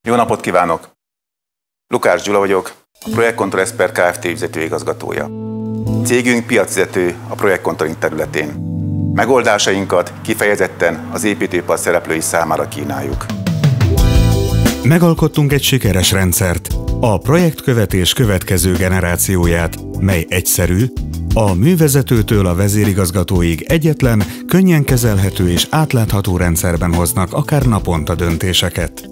Jó napot kívánok! Lukács Gyula vagyok, a Projektcontrol Expert Kft. Ügyvezetőigazgatója. Cégünk piacvezető a projektcontrolling területén. Megoldásainkat kifejezetten az építőipar szereplői számára kínáljuk. Megalkottunk egy sikeres rendszert, a projektkövetés következő generációját, mely egyszerű, a művezetőtől a vezérigazgatóig egyetlen, könnyen kezelhető és átlátható rendszerben hoznak akár naponta döntéseket.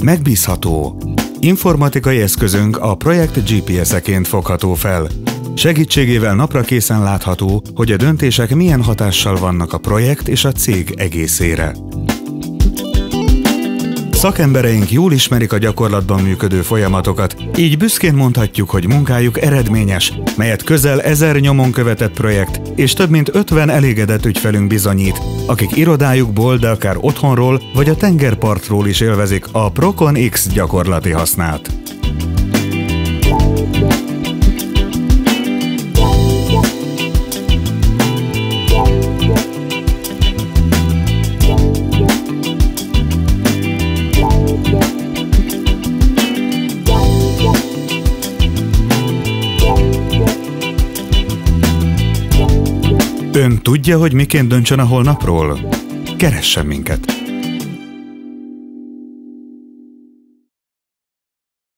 Megbízható. Informatikai eszközünk a projekt GPS-eként fogható fel. Segítségével napra készen látható, hogy a döntések milyen hatással vannak a projekt és a cég egészére. Szakembereink jól ismerik a gyakorlatban működő folyamatokat, így büszkén mondhatjuk, hogy munkájuk eredményes, melyet közel 1000 nyomon követett projekt és több mint 50 elégedett ügyfelünk bizonyít, akik irodájukból, de akár otthonról vagy a tengerpartról is élvezik a Procon X gyakorlati hasznát. Ön tudja, hogy miként döntsön a holnapról? Keressen minket!